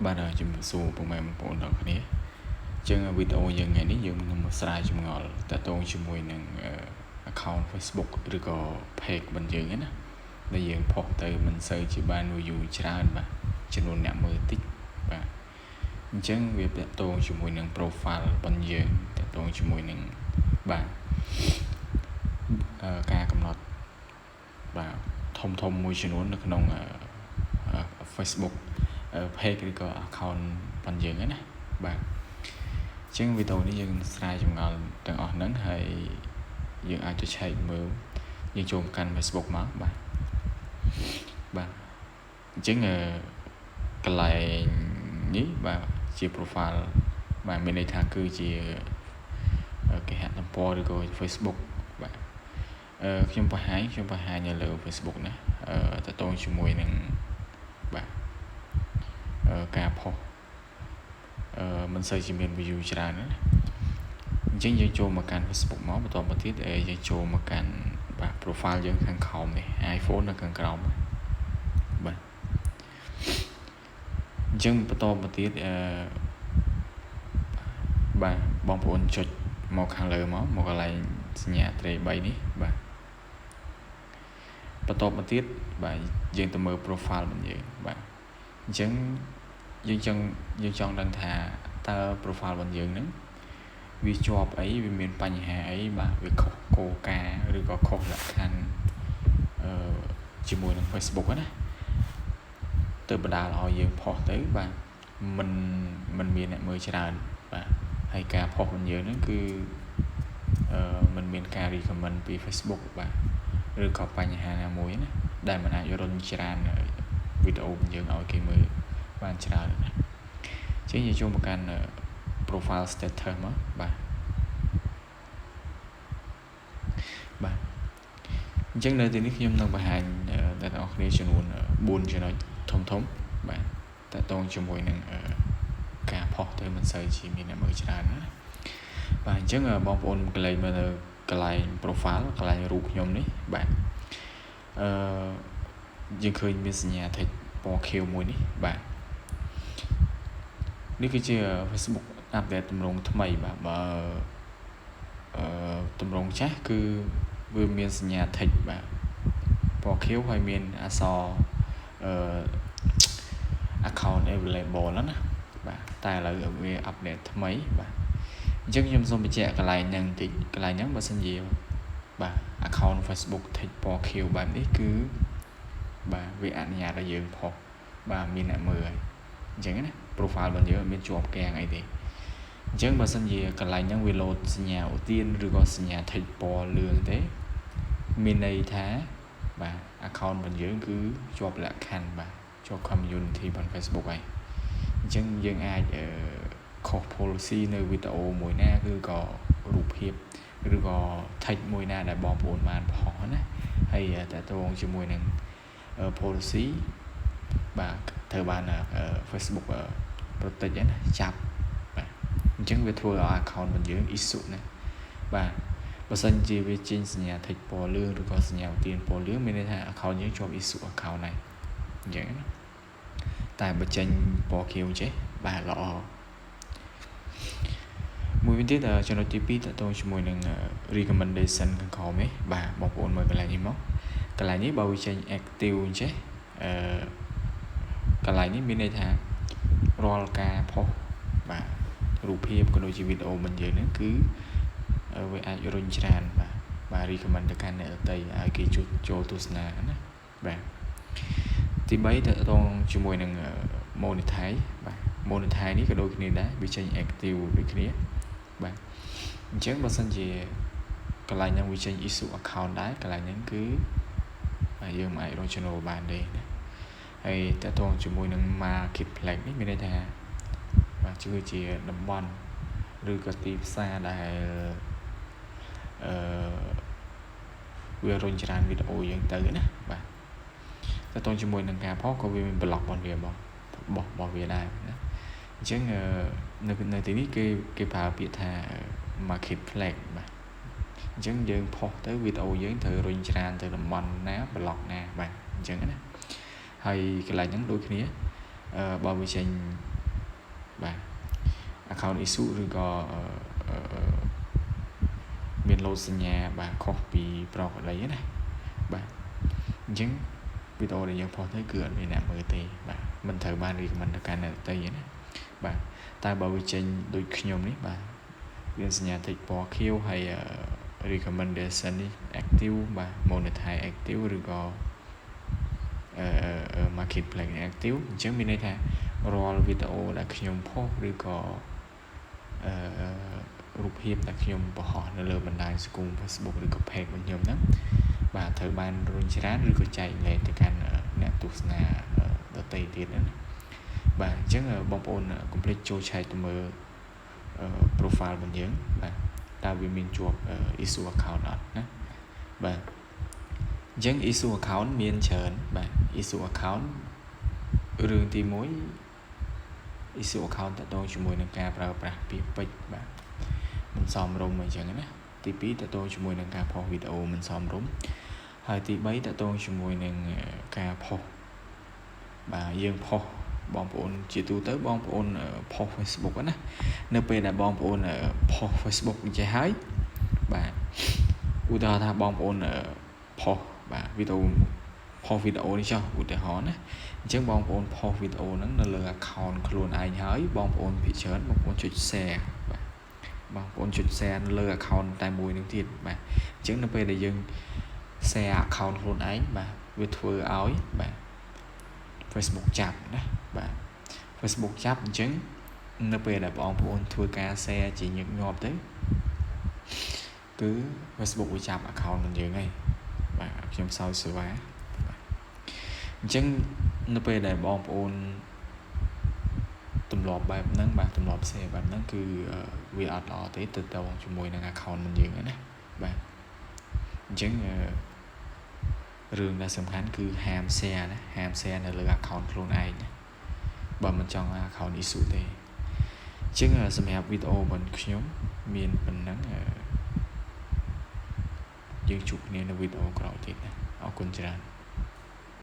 បាទជំរាបសួរពុកម៉ែបងប្អូនទាំងគ្នាចឹងវីដេអូយើងថ្ងៃនេះយើងនឹងមកស្រាវចម្ងល់តទៅជាមួយនឹង account Facebook ឬក៏ page របស់យើងណាដែលយើងផុសទៅមិនសូវជាបាន view ច្រើនបាទចំនួនអ្នកមើលតិចបាទអញ្ចឹងវាតទៅជាមួយនឹង profile របស់យើងតទៅជាមួយនឹងបាទការកំណត់បាទធំមួយចំនួននៅក្នុង Facebook page ឬក៏ account របស់យើងណាបាទអញ្ចឹងវីដេអូនេះយើងស្រាវចម្ងល់ទាំងអស់ហ្នឹងហើយយើងអាចទៅឆែកមើលយើងចូលកាន់ Facebook មកបាទអញ្ចឹងកន្លែងនេះបាទជា profile បាទមានន័យថាគឺជាគេហទំព័រឬក៏ Facebook បាទខ្ញុំបង្ហាញនៅលើ Facebook ណាតទៅជាមួយនឹងបាទការផុសមិនសូវជាមាន view ច្រើនណាអញ្ចឹងយើងចូលមកកាន់ Facebook មកបន្តមកទៀតយើងចូលមកកាន់បាទ profile យើងខាងក្រោមនេះ iPhone នៅខាងក្រោមបាទអញ្ចឹងបន្តមកទៀតបាទបងប្អូនចុចមកខាងលើមកកន្លែងសញ្ញាត្រី3នេះបាទបន្តមកទៀតបាទយើងទៅមើល profile របស់យើងបាទអញ្ចឹងយើងចង់ដឹងថាតើ profile របស់យើងហ្នឹងវាជាប់អីវាមានបញ្ហាអីបាទវាខុសគោលការណ៍ឬក៏ខុសលក្ខខណ្ឌជាមួយនឹង Facebook ណាទៅបណ្ដាលឲ្យយើងផុសទៅបាទมันមានអ្នកមើលច្រើនបាទហើយការផុសរបស់យើងហ្នឹងគឺมันមានការ recommend ពី Facebook បាទឬក៏បញ្ហាណាមួយណាដែលมันអាចរុញច្រានវីដេអូរបស់យើងឲ្យគេមើលបានច្រើនណាអញ្ចឹងយើងចូលមកកាន់ profile status មកបាទអញ្ចឹងនៅទីនេះខ្ញុំនឹងបង្ហាញអ្នកទាំងអស់គ្នាចំនួន4ចំណុចធំបាទតទៅជាមួយនឹងការផុសទៅមិនសូវជាមានអ្នកមើលច្រើនណាបាទអញ្ចឹងបងប្អូនកន្លែងមើលនៅកន្លែង profile កន្លែងរូបខ្ញុំនេះបាទយើងឃើញមានសញ្ញា tick ពណ៌ខៀវមួយនេះបាទនេះគឺជា Facebook អាប់ដេតទម្រង់ថ្មីបាទបើទម្រង់ចាស់គឺវាមានសញ្ញា tick បាទពណ៌ខៀវហើយមានអក្សរaccount available ណាបាទតែឥឡូវវាអាប់ដេតថ្មីបាទអញ្ចឹងខ្ញុំសូមបញ្ជាក់កន្លែងហ្នឹងបន្តិចកន្លែងហ្នឹងបើសិនជាបាទ account Facebook tick ពណ៌ខៀវបែបនេះគឺបាទវាអនុញ្ញាតឲ្យយើងផុសបាទមានអ្នកមើលហើយអញ្ចឹងណា profile របស់យើងអត់មានជាប់គាំងអីទេអញ្ចឹងបើសិនជាកន្លែងហ្នឹងវាលោតសញ្ញាឧទានឬក៏សញ្ញា tick ពណ៌លឿងទេមានន័យថាបាទ account របស់យើងគឺជាប់លក្ខខណ្ឌបាទជាប់ community របស់ Facebook ហើយអញ្ចឹងយើងអាចខុស policy នៅវីដេអូមួយណាគឺក៏រូបភាពឬក៏ text មួយណាដែលបងប្អូនបានផុសណាហើយតើតងជាមួយនឹង policy បាទត្រូវបាន Facebook protect ណាចាប់បាទអញ្ចឹងវាធ្វើឲ្យ account របស់យើង issue ណាបាទបើសិនជាវាចេញសញ្ញា tick ពណ៌លឿងឬក៏សញ្ញាឧទានពណ៌លឿងមានន័យថា account យើងជាប់ issue account ហើយអញ្ចឹងណាតែបើចេញពណ៌ខៀវចេះបាទល្អមួយវិញទៀតចំណុចទី2តទៅជាមួយនឹង recommendation ខាងក្រោមនេះបាទបងប្អូនមើលកន្លែងនេះមកកន្លែងនេះបើវាចេញ active អញ្ចេះកន្លែងនេះមានន័យថារាល់ការផុសបាទរូបភាពក៏ដូចជាវីដេអូរបស់យើងហ្នឹងគឺវាអាចរុញច្រានបាទ recommend ទៅកាន់អ្នកដទៃឲ្យគេចូលទស្សនាណាបាទទី3តទៅជាមួយនឹង monetize បាទ monetize នេះក៏ដូចគ្នាដែរវាចេញ active ដូចគ្នាបាទអញ្ចឹងបើសិនជាកន្លែងហ្នឹងវាចេញ issue account ដែរកន្លែងហ្នឹងគឺយើងមិនអាចរកចំណូលបានទេណាហើយតទៅជាមួយនឹង marketplace នេះមានន័យថាបាទគឺជាតំបន់ឬក៏ទីផ្សារដែលវារុញច្រានវីដេអូយើងទៅណាបាទតទៅជាមួយនឹងការផុសក៏វាមាន block របស់វាដែរណាអញ្ចឹងនៅទីនេះគេប្រើពាក្យថា marketplace បាទអញ្ចឹងយើងផុសទៅវីដេអូយើងត្រូវរុញច្រានទៅតំបន់ណា block ណាបាទអញ្ចឹងណាហើយកន្លែងហ្នឹងដូចគ្នាបើវាចេញ បាទ account issue ឬក៏មានលោតសញ្ញាបាទខុសពីប្រកបដីណាបាទអញ្ចឹងវីដេអូដែលយើងផុសទៅគឺអត់មានអ្នកមើលទេបាទមិនត្រូវបាន recommend ទៅកាន់អ្នកដទៃណាបាទតែបើវាចេញដូចខ្ញុំនេះបាទមានសញ្ញាតិចពណ៌ខៀវហើយrecommendation នេះ active បាទ monetize active ឬក៏marketplace active អញ្ចឹងមានន័យថារាល់វីដេអូដែលខ្ញុំផុសឬក៏រូបភាពដែលខ្ញុំបង្ហោះនៅលើបណ្ដាញសង្គម Facebook ឬក៏ page របស់ខ្ញុំហ្នឹងបាទត្រូវបានរុញច្រានឬក៏ចែកលេខទៅកាន់អ្នកទស្សនាដទៃទៀតណាបាទអញ្ចឹងបងប្អូនកុំភ្លេចចូលឆែកទៅមើលprofile របស់យើងបាទតើវាមានជាប់ issue account អត់ណាបាទអញ្ចឹង issue account មានច្រើនបាទ issue account រឿងទី1 issue account តទៅជាមួយនឹងការប្រើប្រាស់ពាក្យពេចន៍បាទមិនសមរម្យអញ្ចឹងណាទី2តទៅជាមួយនឹងការផុសវីដេអូមិនសមរម្យហើយទី3តទៅជាមួយនឹងការផុសបាទយើងផុសបងប្អូនជាទូទៅបងប្អូនផុស Facebook ណានៅពេលដែលបងប្អូនផុស Facebook អញ្ចឹងហើយបាទឧទាហរណ៍ថាបងប្អូនផុសបាទវីដេអូនេះចុះឧទាហរណ៍ណាអញ្ចឹងបងប្អូនផុសវីដេអូហ្នឹងនៅលើ account ខ្លួនឯងហើយបងប្អូនភាគច្រើនបងប្អូនចុច share បាទបងប្អូនចុច share នៅលើ account តែមួយនឹងទៀតបាទអញ្ចឹងនៅពេលដែលយើង share account ខ្លួនឯងបាទវាធ្វើឲ្យបាទ Facebook ចាប់ណាបាទ Facebook ចាប់អញ្ចឹងនៅពេលដែលបងប្អូនធ្វើការ share ជាញឹកញាប់ទៅគឺ Facebook វាចាប់ account របស់យើងហើយបាទខ្ញុំសោយសេវាបាទអញ្ចឹងនៅពេលដែលបងប្អូនទម្លាប់បែបហ្នឹងបាទទម្លាប់ share បែបហ្នឹងគឺវាអត់ល្អទេទៅជាមួយនឹង account របស់យើងណាបាទអញ្ចឹងរឿងដែលសំខាន់គឺហាម share ណាហាម share នៅលើ account ខ្លួនឯងណាបើមិនចង់ account issue ទេអញ្ចឹងសម្រាប់វីដេអូរបស់ខ្ញុំមានប៉ុណ្ណឹងយើងជួបគ្នានៅវីដេអូក្រោយទៀតណាអរគុណច្រើន